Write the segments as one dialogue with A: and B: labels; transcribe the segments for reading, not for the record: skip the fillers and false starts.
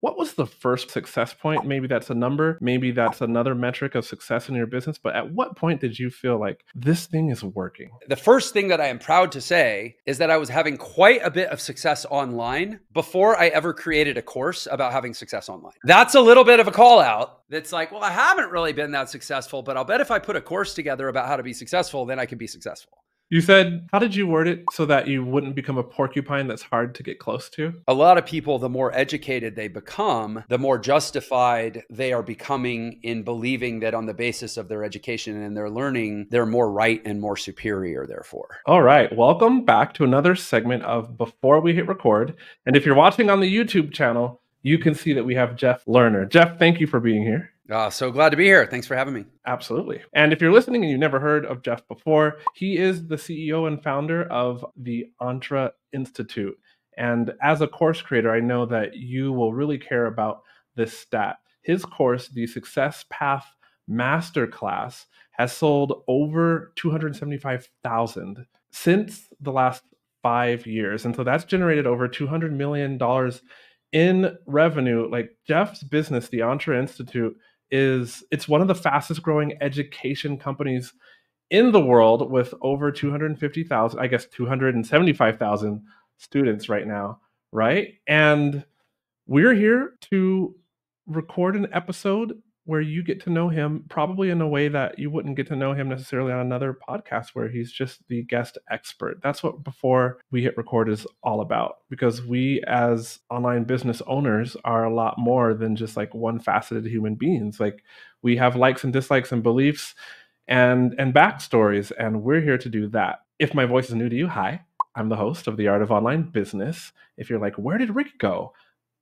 A: What was the first success point? Maybe that's a number, maybe that's another metric of success in your business, but at what point did you feel like this thing is working?
B: The first thing that I am proud to say is that I was having quite a bit of success online before I ever created a course about having success online. That's a little bit of a call out. That's like, well, I haven't really been that successful, but I'll bet if I put a course together about how to be successful, then I can be successful.
A: You said, how did you word it so that you wouldn't become a porcupine that's hard to get close to?
B: A lot of people, the more educated they become, the more justified they are becoming in believing that on the basis of their education and their learning, they're more right and more superior, therefore.
A: All right. Welcome back to another segment of Before We Hit Record. And if you're watching on the YouTube channel, you can see that we have Jeff Lerner. Jeff, thank you for being here.
B: So glad to be here. Thanks for having me.
A: Absolutely. And if you're listening and you've never heard of Jeff before, he is the CEO and founder of the Entre Institute. And as a course creator, I know that you will really care about this stat. His course, the Success Path Masterclass, has sold over 275,000 since the last 5 years. And so that's generated over $200 million in revenue. Like Jeff's business, the Entre Institute, it's one of the fastest growing education companies in the world with over 250,000, I guess 275,000 students right now, right? And we're here to record an episode where you get to know him probably in a way that you wouldn't get to know him necessarily on another podcast where he's just the guest expert. That's what Before We Hit Record is all about, because we as online business owners are a lot more than just like one faceted human beings. Like we have likes and dislikes and beliefs and backstories, and we're here to do that. If my voice is new to you, hi, I'm the host of The Art of Online Business. If you're like, where did Rick go?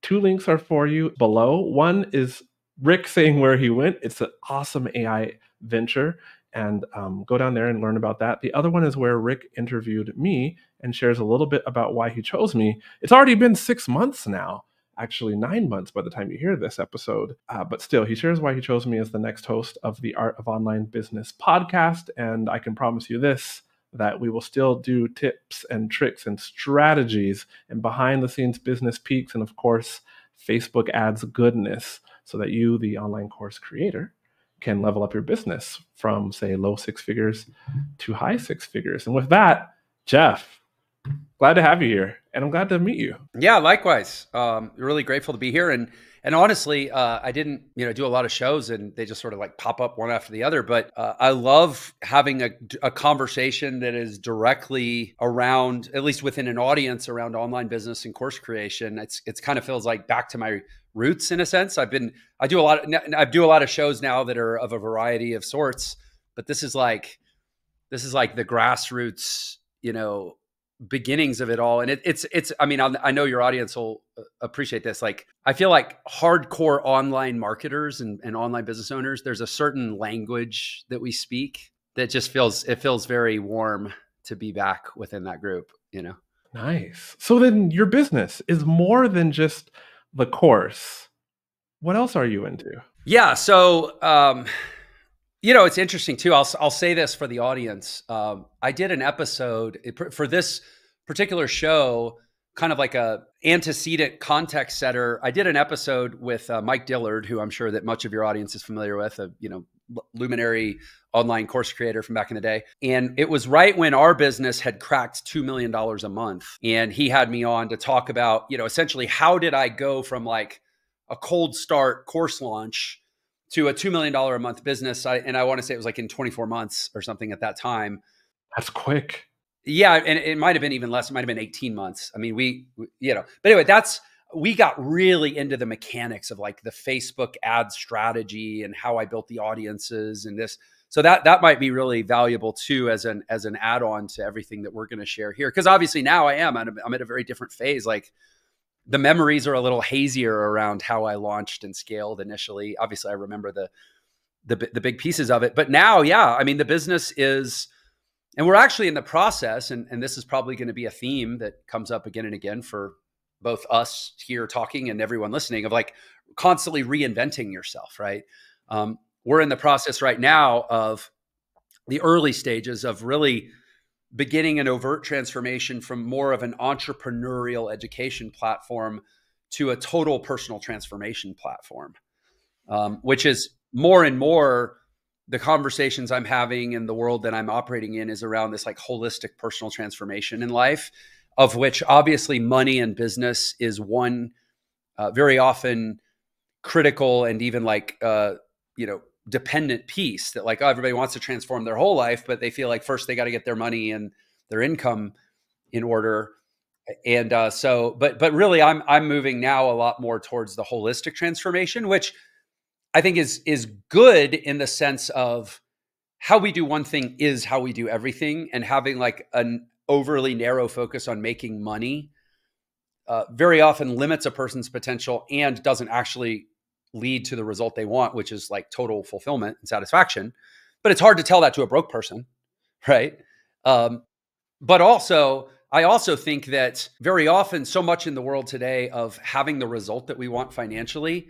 A: 2 links are for you below. One is Rick saying where he went. It's an awesome AI venture, and go down there and learn about that. The other one is where Rick interviewed me and shares a little bit about why he chose me. It's already been 6 months now, actually 9 months by the time you hear this episode. But still, he shares why he chose me as the next host of the Art of Online Business podcast. And I can promise you this, that we will still do tips and tricks and strategies and behind the scenes business peaks and of course, Facebook ads goodness, so that you, the online course creator, can level up your business from, say, low 6 figures to high 6 figures. And with that, Jeff, glad to have you here, and I'm glad to meet you.
B: Yeah, likewise. Really grateful to be here. And honestly, I didn't, do a lot of shows and they just sort of like pop up one after the other. But I love having a conversation that is directly around, at least within an audience, around online business and course creation. It's kind of feels like back to my roots in a sense. I do a lot of shows now that are of a variety of sorts, but this is like the grassroots, beginnings of it all. And I know your audience will appreciate this. Like, I feel like hardcore online marketers and online business owners, there's a certain language that we speak that just feels very warm to be back within that group,
A: Nice. So then your business is more than just the course. What else are you into?
B: Yeah. So, it's interesting too. I'll say this for the audience. I did an episode for this particular show, kind of like a antecedent context setter. I did an episode with Mike Dillard, who I'm sure that much of your audience is familiar with, a luminary online course creator from back in the day. And it was right when our business had cracked $2 million a month. And he had me on to talk about, essentially how did I go from like a cold start course launch to a $2 million a month business. I want to say it was like in 24 months or something at that time.
A: That's quick.
B: Yeah. And it might've been even less. It might've been 18 months. I mean, but anyway, we got really into the mechanics of like the Facebook ad strategy and how I built the audiences and this. So that might be really valuable too, as an add-on to everything that we're going to share here. Cause obviously now I'm at a very different phase. Like, the memories are a little hazier around how I launched and scaled initially. Obviously, I remember the big pieces of it. But now, yeah, I mean, the business is, and we're actually in the process, and this is probably going to be a theme that comes up again and again for both us here talking and everyone listening, of like constantly reinventing yourself, right? We're in the process right now of the early stages of really beginning an overt transformation from more of an entrepreneurial education platform to a total personal transformation platform, which is more and more the conversations I'm having and the world that I'm operating in is around this like holistic personal transformation in life, of which obviously money and business is one very often critical and even like, dependent piece that like, oh, everybody wants to transform their whole life, but they feel like first they got to get their money and their income in order. And but really I'm moving now a lot more towards the holistic transformation, which I think is good in the sense of how we do one thing is how we do everything, and having like an overly narrow focus on making money very often limits a person's potential and doesn't actually lead to the result they want, which is like total fulfillment and satisfaction. But it's hard to tell that to a broke person, right? But also, I also think that very often so much in the world today of having the result that we want financially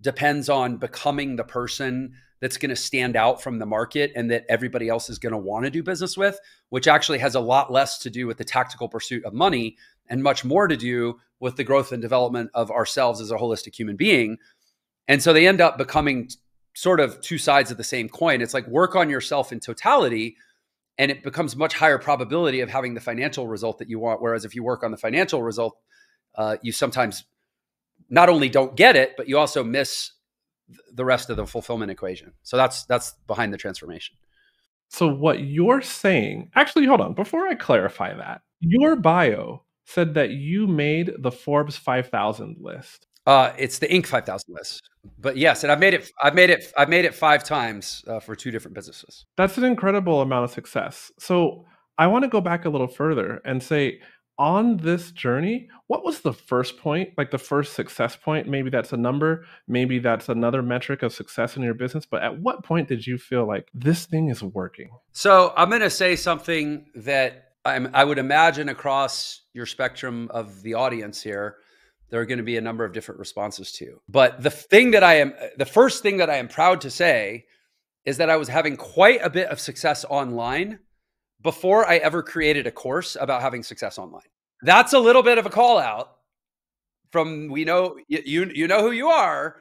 B: depends on becoming the person that's going to stand out from the market and that everybody else is going to want to do business with, which actually has a lot less to do with the tactical pursuit of money and much more to do with the growth and development of ourselves as a holistic human being. And so they end up becoming sort of two sides of the same coin. It's like work on yourself in totality, and it becomes much higher probability of having the financial result that you want. Whereas if you work on the financial result, you sometimes not only don't get it, but you also miss the rest of the fulfillment equation. So that's behind the transformation.
A: So what you're saying, actually, hold on. Before I clarify that, your bio said that you made the Forbes 5,000 list.
B: It's the Inc. 5,000 list, but yes, and I've made it 5 times for 2 different businesses.
A: That's an incredible amount of success. So I want to go back a little further and say, on this journey, what was the first point, like the first success point? Maybe that's a number, maybe that's another metric of success in your business. But at what point did you feel like this thing is working?
B: So I'm going to say something that I would imagine across your spectrum of the audience here, there are going to be a number of different responses to. But the first thing that I am proud to say is that I was having quite a bit of success online before I ever created a course about having success online. That's a little bit of a call out from, you know who you are.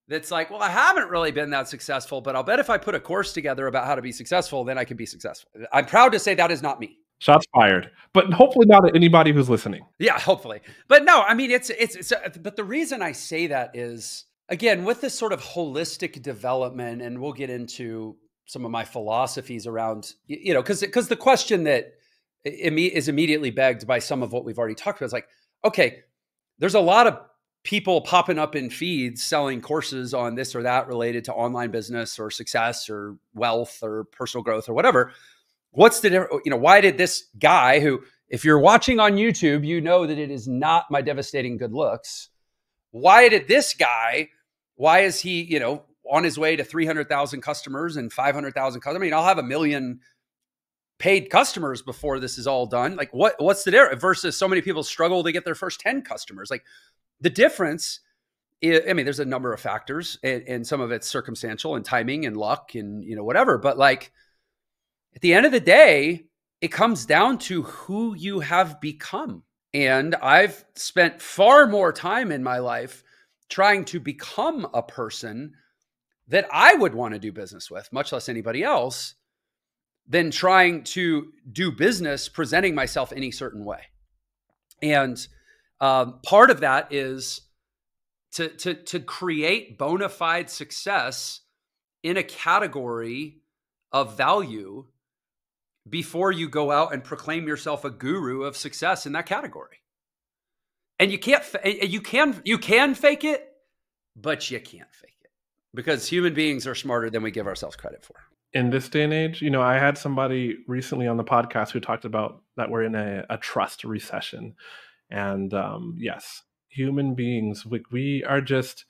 B: That's like, well, I haven't really been that successful, but I'll bet if I put a course together about how to be successful, then I can be successful. I'm proud to say that is not me.
A: Shots fired, but hopefully not at anybody who's listening.
B: Yeah, hopefully. But no, I mean, but the reason I say that is, again, with this sort of holistic development, and we'll get into some of my philosophies around, because the question that is immediately begged by some of what we've already talked about is like, okay, there's a lot of people popping up in feeds selling courses on this or that related to online business or success or wealth or personal growth or whatever. What's the, why did this guy who, if you're watching on YouTube, you know that it is not my devastating good looks. Why is he, on his way to 300,000 customers and 500,000 customers? I mean, I'll have 1 million paid customers before this is all done. Like what's the difference versus so many people struggle to get their first 10 customers? Like the difference is, I mean, there's a number of factors and some of it's circumstantial and timing and luck and, whatever. But like, at the end of the day, it comes down to who you have become. And I've spent far more time in my life trying to become a person that I would want to do business with, much less anybody else, than trying to do business presenting myself any certain way. And part of that is to create bona fide success in a category of value before you go out and proclaim yourself a guru of success in that category. And you can fake it, but you can't fake it because human beings are smarter than we give ourselves credit for.
A: In this day and age, I had somebody recently on the podcast who talked about that we're in a trust recession. And yes, human beings, we are just,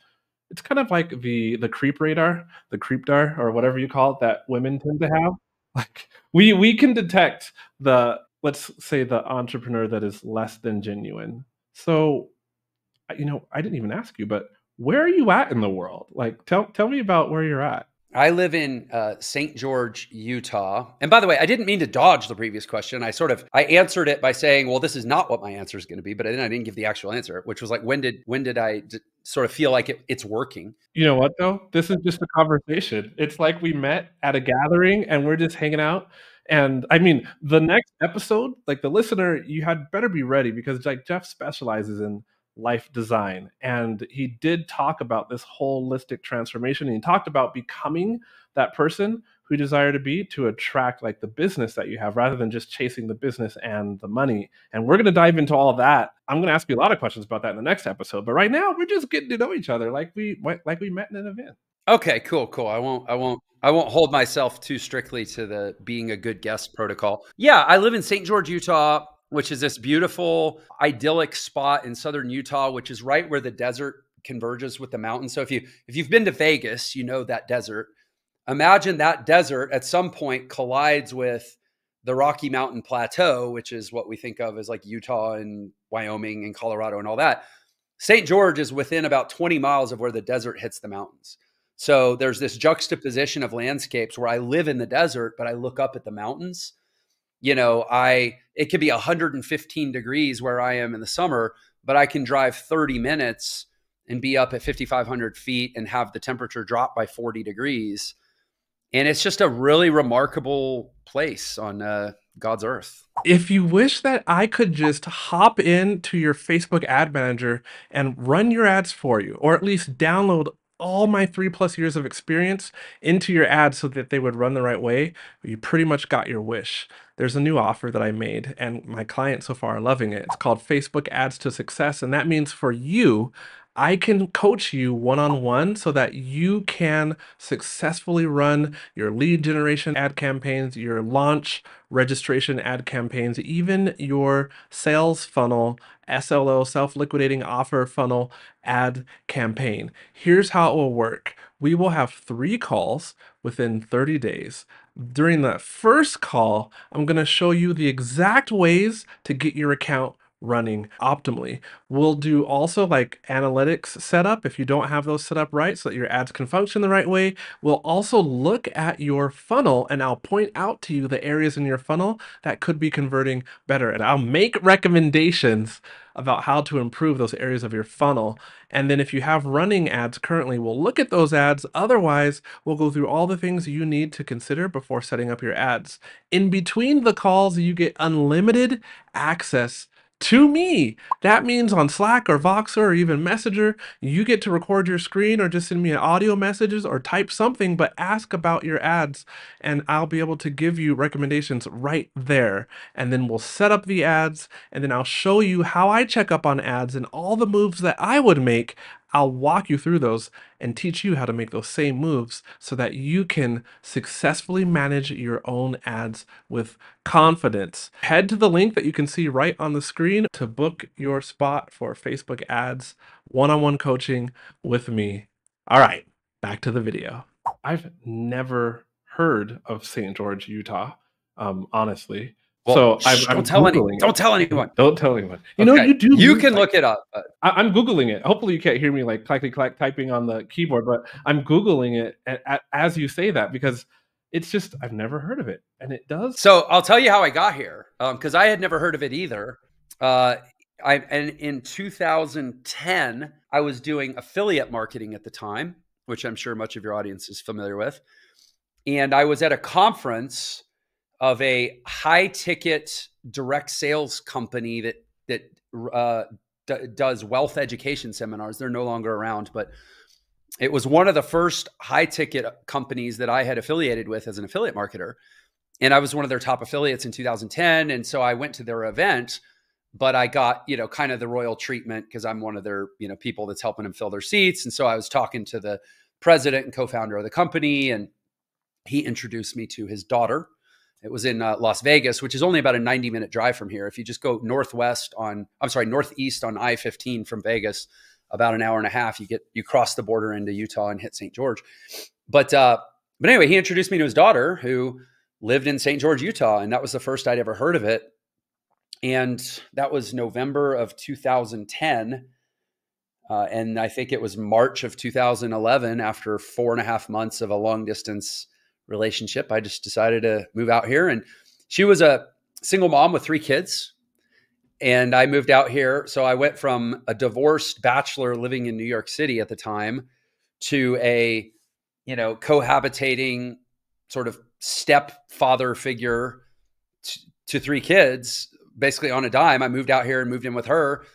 A: it's kind of like the creep radar, the creepdar, or whatever you call it, that women tend to have. Like we can detect let's say the entrepreneur that is less than genuine. So, I didn't even ask you, but where are you at in the world? Like, tell me about where you're at.
B: I live in St. George, Utah. And by the way, I didn't mean to dodge the previous question. I answered it by saying, well, this is not what my answer is going to be, but then I didn't give the actual answer, which was like, when did I sort of feel like it's working?
A: You know what though? This is just a conversation. It's like we met at a gathering and we're just hanging out. And I mean, the next episode, like the listener, you had better be ready because like Jeff specializes in life design and he did talk about this holistic transformation. And he talked about becoming that person who you desire to be to attract like the business that you have rather than just chasing the business and the money. And we're going to dive into all of that. I'm going to ask you a lot of questions about that in the next episode. But right now, we're just getting to know each other like we met in an event.
B: Okay, cool. I won't hold myself too strictly to the being a good guest protocol. Yeah, I live in St. George, Utah, which is this beautiful, idyllic spot in southern Utah, which is right where the desert converges with the mountains. So if you've been to Vegas, you know that desert. Imagine that desert at some point collides with the Rocky Mountain Plateau, which is what we think of as like Utah and Wyoming and Colorado and all that. St. George is within about 20 miles of where the desert hits the mountains. So there's this juxtaposition of landscapes where I live in the desert, but I look up at the mountains. You know, it could be 115 degrees where I am in the summer, but I can drive 30 minutes and be up at 5,500 feet and have the temperature drop by 40 degrees. And it's just a really remarkable place on God's earth.
A: If you wish that I could just hop into your Facebook ad manager and run your ads for you, or at least download all my 3+ years of experience into your ads so that they would run the right way, you pretty much got your wish. There's a new offer that I made, and my clients so far are loving it. It's called Facebook Ads to Success, and that means for you, I can coach you one-on-one so that you can successfully run your lead generation ad campaigns, your launch registration ad campaigns, even your sales funnel, SLO, self-liquidating offer funnel ad campaign. Here's how it will work. We will have 3 calls within 30 days. During that first call, I'm going to show you the exact ways to get your account running optimally. We'll do also like analytics setup if you don't have those set up right so that your ads can function the right way. We'll also look at your funnel and I'll point out to you the areas in your funnel that could be converting better. And I'll make recommendations about how to improve those areas of your funnel. And then if you have running ads currently, we'll look at those ads. Otherwise, we'll go through all the things you need to consider before setting up your ads. In between the calls, you get unlimited access to me. That means on Slack or Voxer or even Messenger, you get to record your screen or just send me an audio messages or type something, but ask about your ads and I'll be able to give you recommendations right there. And then we'll set up the ads and then I'll show you how I check up on ads and all the moves that I would make. I'll walk you through those and teach you how to make those same moves so that you can successfully manage your own ads with confidence. Head to the link that you can see right on the screen to book your spot for Facebook ads one-on-one coaching with me. All right, back to the video. I've never heard of St. George, Utah, honestly.
B: Well,
A: so
B: don't tell anyone. Don't tell anyone.
A: Don't tell anyone. You know, you do.
B: You can look it up.
A: I'm Googling it. Hopefully you can't hear me like clack typing on the keyboard, but I'm Googling it as you say that because it's just, I've never heard of it. And it does.
B: So I'll tell you how I got here because I had never heard of it either. And in 2010, I was doing affiliate marketing at the time, which I'm sure much of your audience is familiar with. And I was at a conference of a high ticket direct sales company that does wealth education seminars. They're no longer around, but it was one of the first high ticket companies that I had affiliated with as an affiliate marketer. And I was one of their top affiliates in 2010. And so I went to their event, but I got, kind of the royal treatment because I'm one of their, people that's helping them fill their seats. And so I was talking to the president and co-founder of the company, and he introduced me to his daughter. It was in Las Vegas, which is only about a 90-minute drive from here. If you just go northeast on I-15 from Vegas, about an hour and a half, you cross the border into Utah and hit St. George. But anyway, he introduced me to his daughter who lived in St. George, Utah. And that was the first I'd ever heard of it. And that was November of 2010. And I think it was March of 2011, after 4.5 months of a long distance relationship, I just decided to move out here. And she was a single mom with 3 kids. And I moved out here. So I went from a divorced bachelor living in New York City at the time to a, cohabitating sort of stepfather figure to 3 kids, basically on a dime. I moved out here and moved in with her.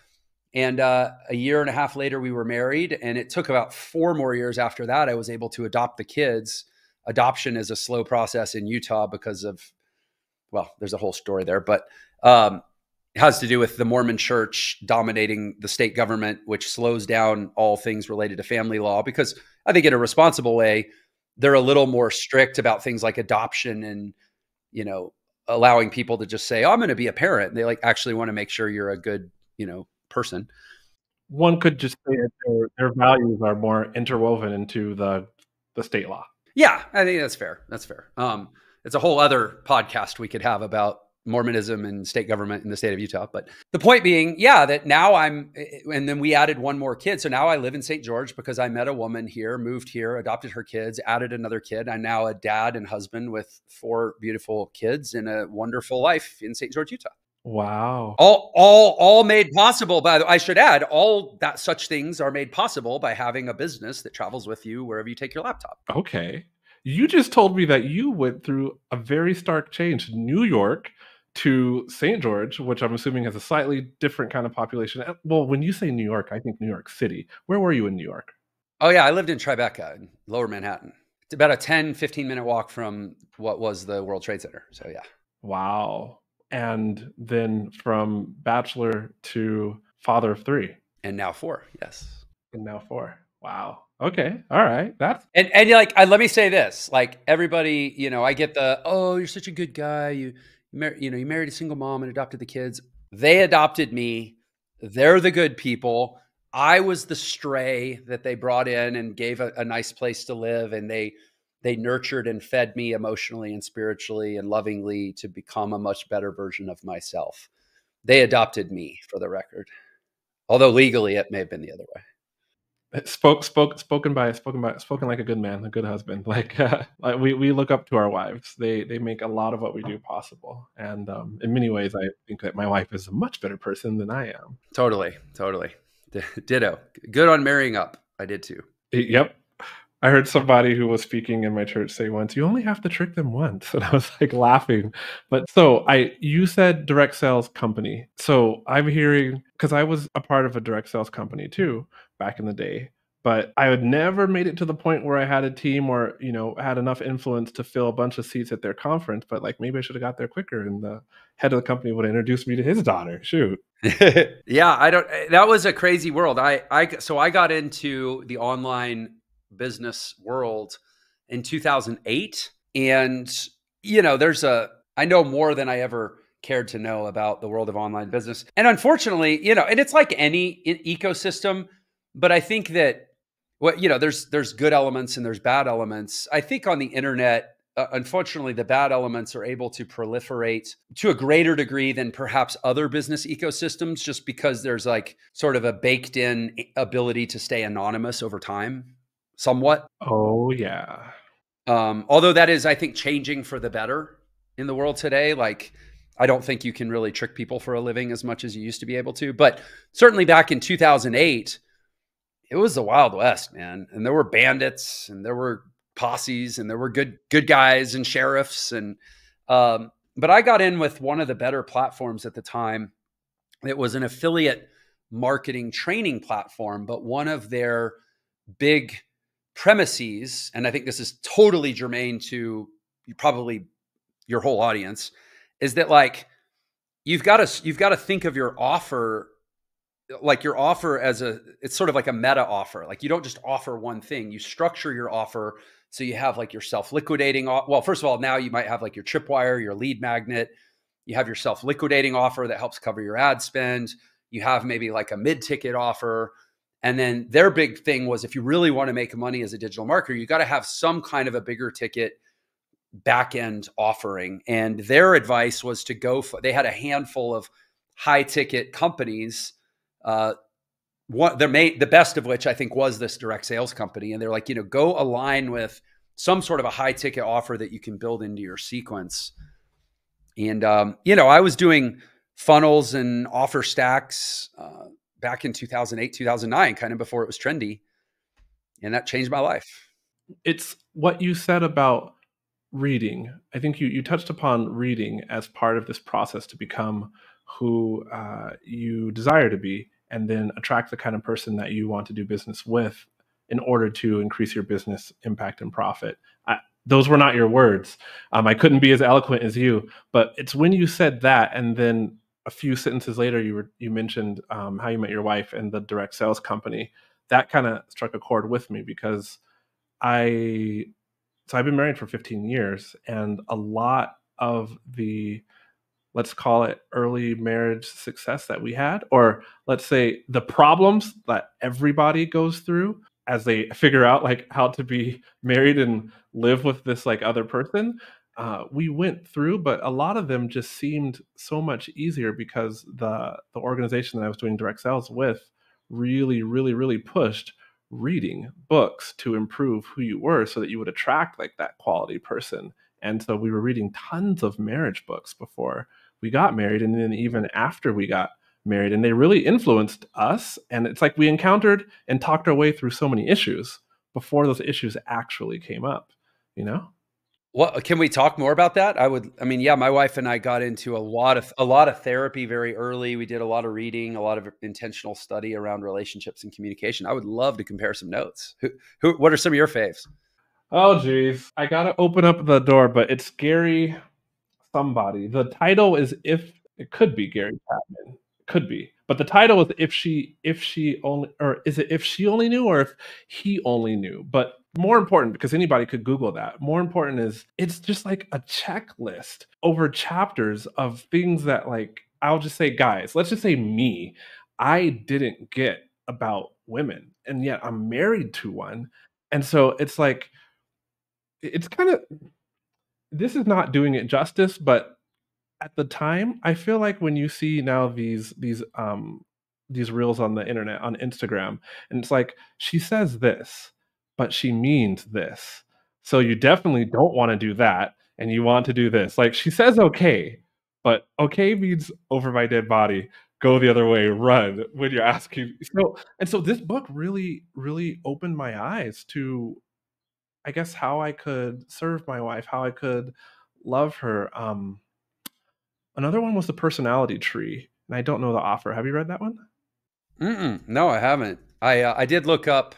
B: And a year and a half later, we were married. And it took about 4 more years after that, I was able to adopt the kids. Adoption is a slow process in Utah because of, well, there's a whole story there, but it has to do with the Mormon church dominating the state government, which slows down all things related to family law, because I think in a responsible way, they're a little more strict about things like adoption and, allowing people to just say, oh, I'm going to be a parent. They actually want to make sure you're a good, person.
A: One could just say that their values are more interwoven into the state law.
B: Yeah, I think that's fair. That's fair. It's a whole other podcast we could have about Mormonism and state government in the state of Utah. But the point being, that now and then we added 1 more kid. So now I live in St. George because I met a woman here, moved here, adopted her kids, added another kid. I'm now a dad and husband with 4 beautiful kids and a wonderful life in St. George, Utah.
A: Wow.
B: All made possible by, I should add, all that such things are made possible by having a business that travels with you wherever you take your laptop.
A: Okay. You just told me that you went through a very stark change, New York to St. George, which I'm assuming has a slightly different kind of population. Well, when you say New York, I think New York City. Where were you in New York?
B: Oh yeah, I lived in Tribeca in Lower Manhattan. It's about a 10, 15-minute walk from what was the World Trade Center. So yeah.
A: Wow. And then from bachelor to father of 3.
B: And now 4, yes.
A: And now 4. Wow. Okay. All right. That's
B: and let me say this, everybody, I get the, oh, you're such a good guy. You married a single mom and adopted the kids. They adopted me. They're the good people. I was the stray that they brought in and gave a nice place to live. And they nurtured and fed me emotionally and spiritually and lovingly to become a much better version of myself. They adopted me, for the record. Although legally it may have been the other way.
A: Spoken like a good man, a good husband. We look up to our wives. They make a lot of what we do possible. And in many ways, I think that my wife is a much better person than I am.
B: Totally. Ditto. Good on marrying up. I did too.
A: Yep. I heard somebody who was speaking in my church say once, you only have to trick them once. And I was laughing. But you said direct sales company. So I'm hearing, because I was a part of a direct sales company too, back in the day, but I had never made it to the point where I had a team or, had enough influence to fill a bunch of seats at their conference. But maybe I should have got there quicker and the head of the company would have introduced me to his daughter. Shoot.
B: Yeah, that was a crazy world. So I got into the online business world in 2008. And, I know more than I ever cared to know about the world of online business. And unfortunately, and it's like any ecosystem, but I think that there's good elements and there's bad elements. I think on the internet, unfortunately, the bad elements are able to proliferate to a greater degree than perhaps other business ecosystems, just because there's sort of a baked in ability to stay anonymous over time. Somewhat.
A: Oh, yeah.
B: Although that is, I think, changing for the better in the world today. I don't think you can really trick people for a living as much as you used to be able to. But certainly back in 2008, it was the Wild West, man. And there were bandits and there were posses and there were good guys and sheriffs. And but I got in with one of the better platforms at the time. It was an affiliate marketing training platform, but one of their big premises, and I think this is totally germane to probably your whole audience, is that you've got to think of your offer, your offer it's sort of like a meta offer. You don't just offer one thing. You structure your offer so you have your self-liquidating. Well, first of all, now you might have your tripwire, your lead magnet. You have your self-liquidating offer that helps cover your ad spend. You have maybe a mid-ticket offer. And then their big thing was, if you really want to make money as a digital marketer, you got to have some kind of a bigger ticket back-end offering. And their advice was to they had a handful of high ticket companies the best of which I think was this direct sales company. And they're like, go align with some sort of a high ticket offer that you can build into your sequence. And, I was doing funnels and offer stacks back in 2008, 2009, kind of before it was trendy. And that changed my life.
A: It's what you said about reading. I think you touched upon reading as part of this process to become who you desire to be, and then attract the kind of person that you want to do business with in order to increase your business impact and profit. Those were not your words. I couldn't be as eloquent as you, but it's when you said that, and then a few sentences later, you mentioned how you met your wife and the direct sales company. That kind of struck a chord with me because I've been married for 15 years, and a lot of the, let's call it, early marriage success that we had, or let's say the problems that everybody goes through as they figure out like how to be married and live with this like other person, we went through, but a lot of them just seemed so much easier because the organization that I was doing direct sales with really, really, really pushed reading books to improve who you were so that you would attract like that quality person. And so we were reading tons of marriage books before we got married, and then even after we got married, and they really influenced us. And it's like we encountered and talked our way through so many issues before those issues actually came up, you know?
B: What can we talk more about that? Yeah, my wife and I got into a lot of therapy very early. We did a lot of reading, a lot of intentional study around relationships and communication. I would love to compare some notes. What are some of your faves?
A: Oh, geez. I got to open up the door, but it's Gary somebody. The title is If It Could Be Gary Chapman. It could be. But the title is If She Only, or is it If She Only Knew or If He Only Knew? But more important, because anybody could Google that, more important is it's just like a checklist over chapters of things that, like, I'll just say, guys, let's just say me, I didn't get about women, and yet I'm married to one. And so it's like, it's kind of, this is not doing it justice, but at the time, I feel like when you see now these reels on the internet, on Instagram, and it's like, she says this, but she means this. So you definitely don't want to do that, and you want to do this. Like, she says okay, but okay means over my dead body, go the other way, run when you're asking. So this book really, really opened my eyes to, I guess, how I could serve my wife, how I could love her. Another one was The Personality Tree, and I don't know the author. Have you read that one?
B: No, I haven't. I did look up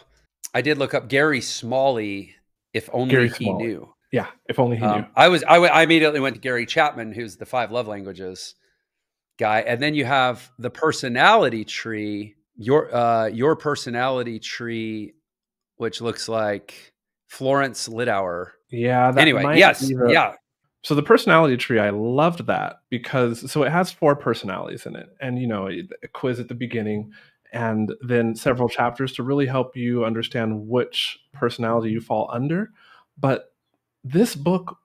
B: Gary Smalley. If only
A: Gary
B: he
A: Smalley.
B: knew.
A: Yeah, If Only He Knew.
B: I immediately went to Gary Chapman, who's the 5 love languages guy, and then you have The Personality Tree. Your Personality Tree, which looks like Florence Littauer.
A: Yeah, that
B: Anyway,
A: might
B: yes,
A: be the,
B: yeah.
A: So The Personality Tree, I loved that because so it has 4 personalities in it, and a quiz at the beginning, and then several chapters to really help you understand which personality you fall under. But this book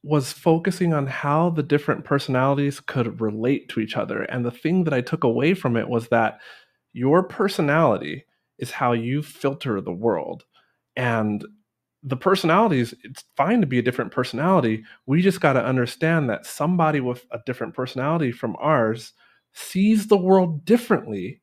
A: was focusing on how the different personalities could relate to each other. And the thing that I took away from it was that your personality is how you filter the world. And the personalities, it's fine to be a different personality. We just got to understand that somebody with a different personality from ours sees the world differently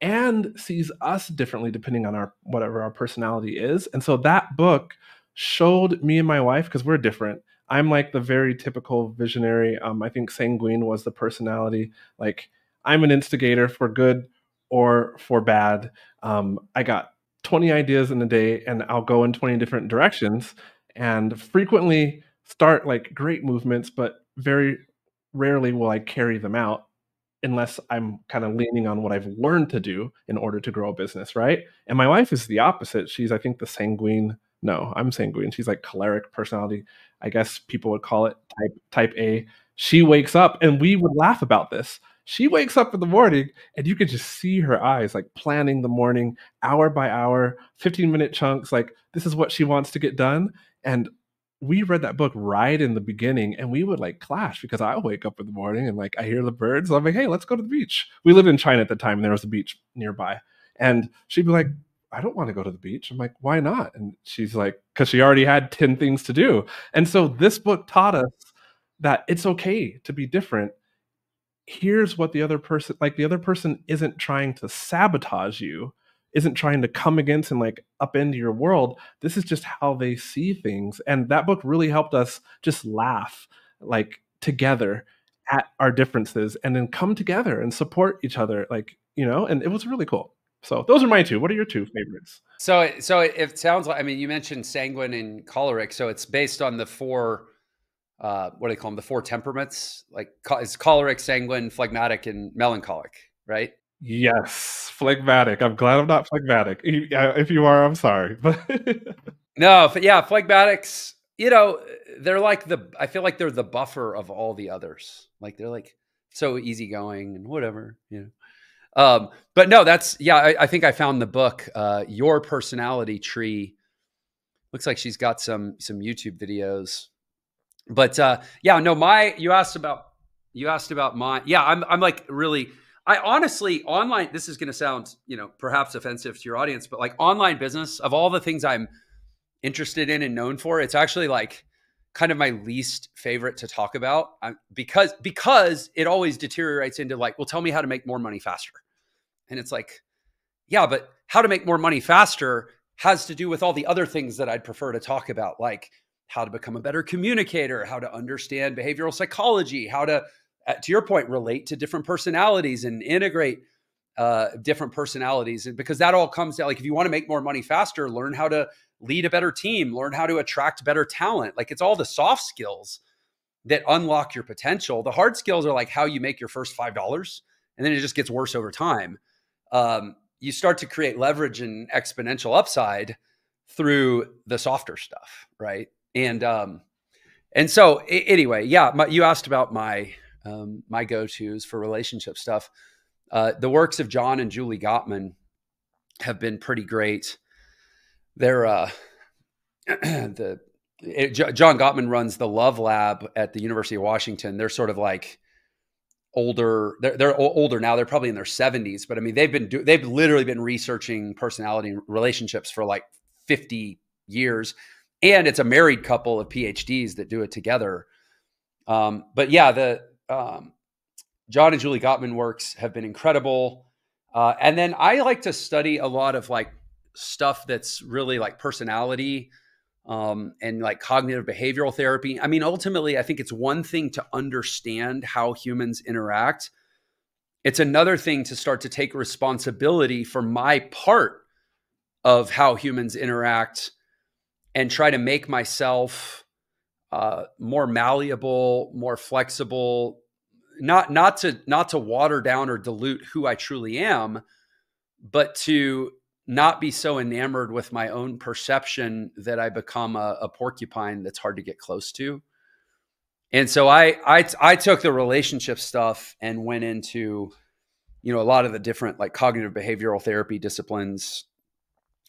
A: and sees us differently depending on our whatever our personality is. And so that book showed me and my wife, because we're different. I'm like the very typical visionary. I think sanguine was the personality. Like, I'm an instigator for good or for bad. I got 20 ideas in a day, and I'll go in 20 different directions, and frequently start like great movements, but very rarely will I carry them out unless I'm kind of leaning on what I've learned to do in order to grow a business, right? And my wife is the opposite. She's, I think, the sanguine. No, I'm sanguine. She's like choleric personality. I guess people would call it type A. She wakes up, and we would laugh about this. She wakes up in the morning, and you could just see her eyes like planning the morning, hour by hour, 15-minute chunks. Like, this is what she wants to get done. And we read that book right in the beginning, and we would like clash because I wake up in the morning and like I hear the birds. I'm like, hey, let's go to the beach. We lived in China at the time, and there was a beach nearby. And she'd be like, I don't want to go to the beach. I'm like, why not? And she's like, because she already had 10 things to do. And so this book taught us that it's okay to be different. Here's what the other person, like the other person isn't trying to sabotage you, isn't trying to come against and like upend your world. This is just how they see things. And that book really helped us just laugh like together at our differences and then come together and support each other, like, and it was really cool. So those are my two. What are your two favorites?
B: So it sounds like, I mean, you mentioned sanguine and choleric, so it's based on the four, what do they call them? The four temperaments, like it's choleric, sanguine, phlegmatic, and melancholic, right?
A: Yes, phlegmatic. I'm glad I'm not phlegmatic. If you are, I'm sorry.
B: No, yeah, phlegmatics, they're like I feel like they're the buffer of all the others. Like they're like so easygoing and whatever, But no, I think I found the book, Your Personality Tree. Looks like she's got some YouTube videos. But yeah, no, you asked about my, yeah, I'm like really, I honestly, online, this is going to sound, perhaps offensive to your audience, but like online business, of all the things I'm interested in and known for, it's actually like kind of my least favorite to talk about, because it always deteriorates into like, well, tell me how to make more money faster. And it's like, yeah, but how to make more money faster has to do with all the other things that I'd prefer to talk about, like how to become a better communicator, how to understand behavioral psychology, how to your point, relate to different personalities and integrate different personalities. And because that all comes down, like if you want to make more money faster, learn how to lead a better team, learn how to attract better talent. Like it's all the soft skills that unlock your potential. The hard skills are like how you make your first $5, and then it just gets worse over time. You start to create leverage and exponential upside through the softer stuff, right? And so anyway, yeah, you asked about my go-tos for relationship stuff. The works of John and Julie Gottman have been pretty great. They're John Gottman runs the Love Lab at the University of Washington. They're sort of like older. They're older now. They're probably in their 70s, but I mean, they've literally been researching personality and relationships for like 50 years. And it's a married couple of PhDs that do it together. But yeah, the John and Julie Gottman works have been incredible. And then I like to study a lot of like stuff that's really like personality and like cognitive behavioral therapy. I mean, ultimately, I think it's one thing to understand how humans interact. It's another thing to start to take responsibility for my part of how humans interact and try to make myself more malleable, more flexible, not to water down or dilute who I truly am, but to not be so enamored with my own perception that I become a porcupine that's hard to get close to. And so I took the relationship stuff and went into, a lot of the different like cognitive behavioral therapy disciplines.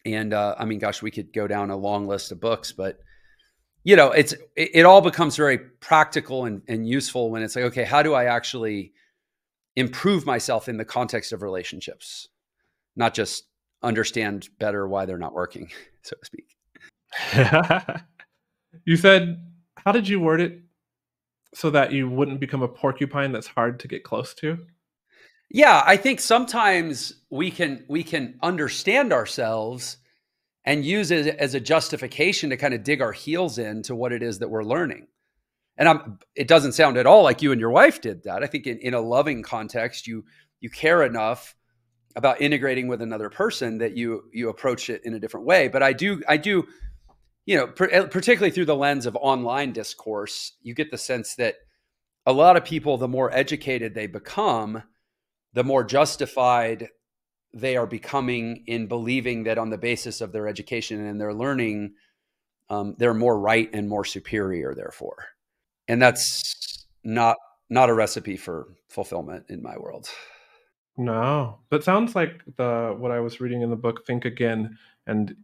B: And I mean, gosh, we could go down a long list of books, but it all becomes very practical and useful when it's like, okay, how do I actually improve myself in the context of relationships, not just understand better why they're not working, so to speak.
A: You said, how did you word it so that you wouldn't become a porcupine that's hard to get close to?
B: Yeah, I think sometimes we can understand ourselves and use it as a justification to kind of dig our heels into what it is that we're learning. And it doesn't sound at all like you and your wife did that. I think in a loving context, you care enough about integrating with another person that you approach it in a different way. But I do, particularly through the lens of online discourse, you get the sense that a lot of people, the more educated they become, the more justified they are becoming in believing that on the basis of their education and their learning, they're more right and more superior, therefore. And that's not a recipe for fulfillment in my world.
A: No, but sounds like what I was reading in the book, Think Again, and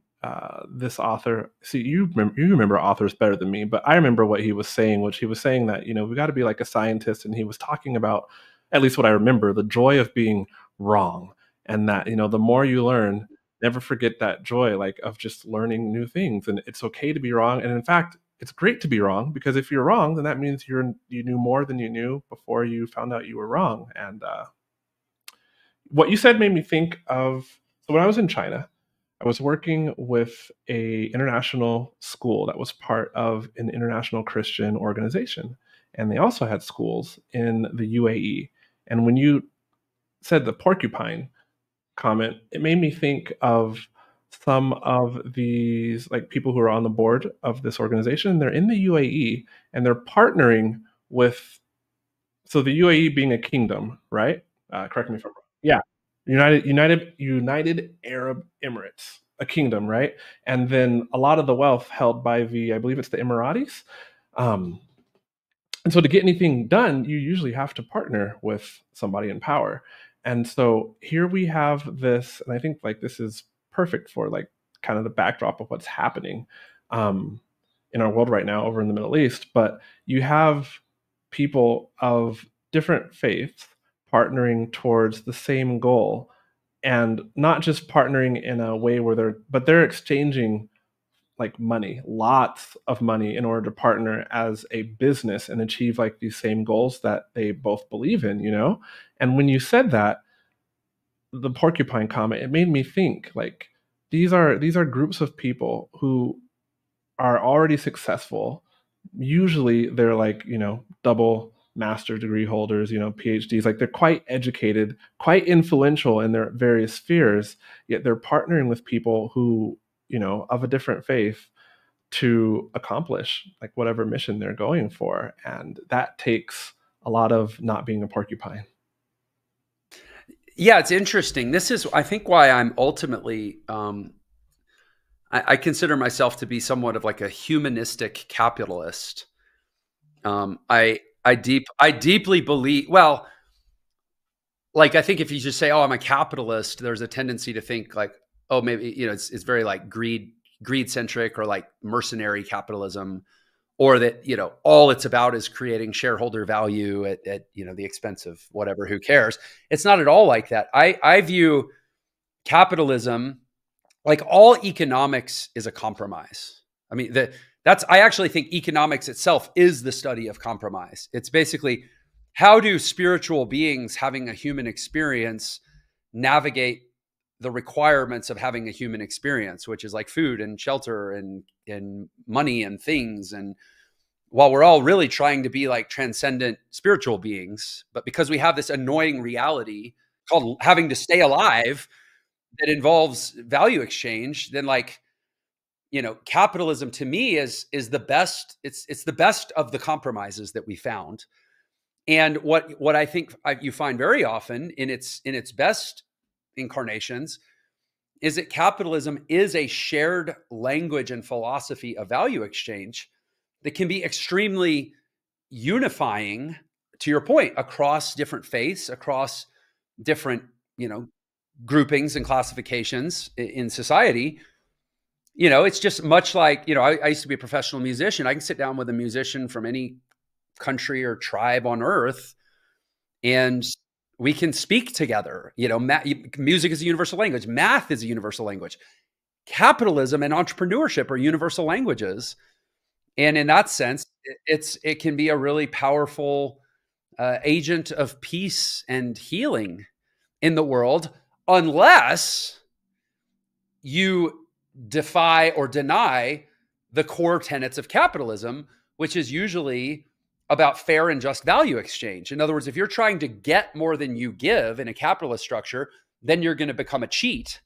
A: this author. See, you remember authors better than me, but I remember what he was saying, which he was saying that we got to be like a scientist, and he was talking about, at least what I remember, the joy of being wrong, and that the more you learn, never forget that joy, like of just learning new things, and it's okay to be wrong, and in fact, it's great to be wrong, because if you're wrong, then that means you knew more than you knew before you found out you were wrong. And what you said made me think of, so when I was in China, I was working with a international school that was part of an international Christian organization, and they also had schools in the UAE. And when you said the porcupine comment, it made me think of some of these like people who are on the board of this organization. They're in the UAE, and they're partnering with, so the UAE being a kingdom, right? Correct me if I'm wrong. Yeah, United Arab Emirates, a kingdom, right? And then a lot of the wealth held by I believe it's the Emiratis. Um, and so to get anything done, you usually have to partner with somebody in power. And so here we have this, and I think like this is perfect for like kind of the backdrop of what's happening um, in our world right now over in the Middle East. But you have people of different faiths partnering towards the same goal, and not just partnering in a way where they're exchanging like money, lots of money, in order to partner as a business and achieve like these same goals that they both believe in. And when you said that, the porcupine comment, it made me think like these are groups of people who are already successful. Usually they're like, double master degree holders, PhDs, like they're quite educated, quite influential in their various spheres, yet they're partnering with people who, of a different faith, to accomplish like whatever mission they're going for. And that takes a lot of not being a porcupine.
B: Yeah, it's interesting. This is, I think, why I'm ultimately, I consider myself to be somewhat of like a humanistic capitalist. I deeply believe, well, like I think if you just say, "Oh, I'm a capitalist," there's a tendency to think like, "Oh, maybe it's very like greed centric, or like mercenary capitalism, or that all it's about is creating shareholder value at the expense of whatever. Who cares?" It's not at all like that. I view capitalism, like all economics, is a compromise. I mean, I actually think economics itself is the study of compromise. It's basically, how do spiritual beings having a human experience navigate the requirements of having a human experience, which is like food and shelter and money and things. And while we're all really trying to be like transcendent spiritual beings, but because we have this annoying reality called having to stay alive that involves value exchange, then like, capitalism to me is the best. It's the best of the compromises that we found. And what I think you find very often in its best incarnations is that capitalism is a shared language and philosophy of value exchange that can be extremely unifying, to your point, across different faiths, across different, groupings and classifications in society. It's just much like, I used to be a professional musician. I can sit down with a musician from any country or tribe on earth, and we can speak together. Music is a universal language. Math is a universal language. Capitalism and entrepreneurship are universal languages. And in that sense, it can be a really powerful agent of peace and healing in the world, unless you defy or deny the core tenets of capitalism, which is usually about fair and just value exchange. In other words, if you're trying to get more than you give in a capitalist structure, then you're going to become a cheat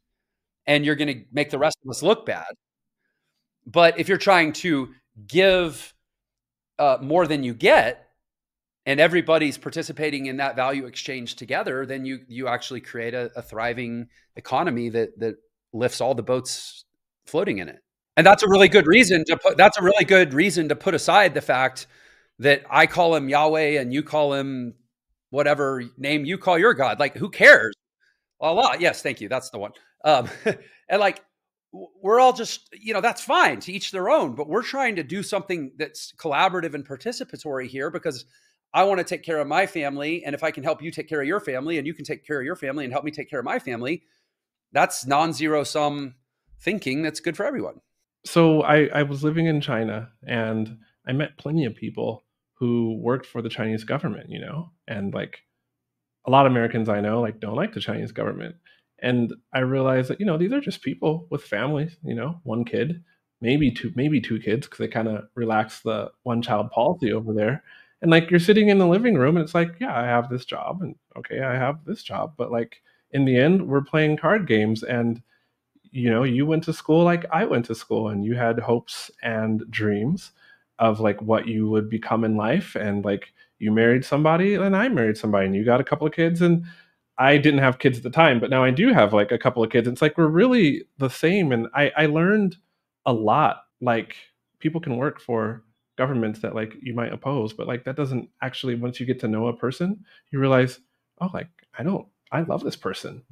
B: and you're going to make the rest of us look bad. But if you're trying to give more than you get, and everybody's participating in that value exchange together, then you actually create a thriving economy that lifts all the boats floating in it. And that's a really good reason to put aside the fact that I call him Yahweh and you call him whatever name you call your God. Like, who cares? Allah. Yes, thank you. That's the one. And like, we're all just, that's fine, to each their own, but we're trying to do something that's collaborative and participatory here, because I want to take care of my family. And if I can help you take care of your family, and you can take care of your family and help me take care of my family, that's non-zero sum thinking that's good for everyone.
A: So I was living in China, and I met plenty of people who worked for the Chinese government, and like a lot of Americans I know like don't like the Chinese government. And I realized that, these are just people with families, one kid, maybe two kids, because they kind of relax the one child policy over there. And like you're sitting in the living room and it's like, yeah, I have this job, and okay, I have this job. But like in the end, we're playing card games, and you went to school like I went to school, and you had hopes and dreams of like what you would become in life. And like you married somebody and I married somebody, and you got a couple of kids, and I didn't have kids at the time, but now I do have like a couple of kids. It's like we're really the same. And I learned a lot. Like people can work for governments that like you might oppose, but like that doesn't actually, once you get to know a person, you realize, oh, like I love this person.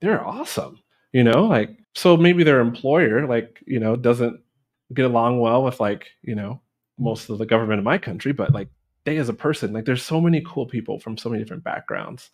A: They're awesome. Like so maybe their employer like, doesn't get along well with like, most of the government in my country, but like they as a person, like there's so many cool people from so many different backgrounds.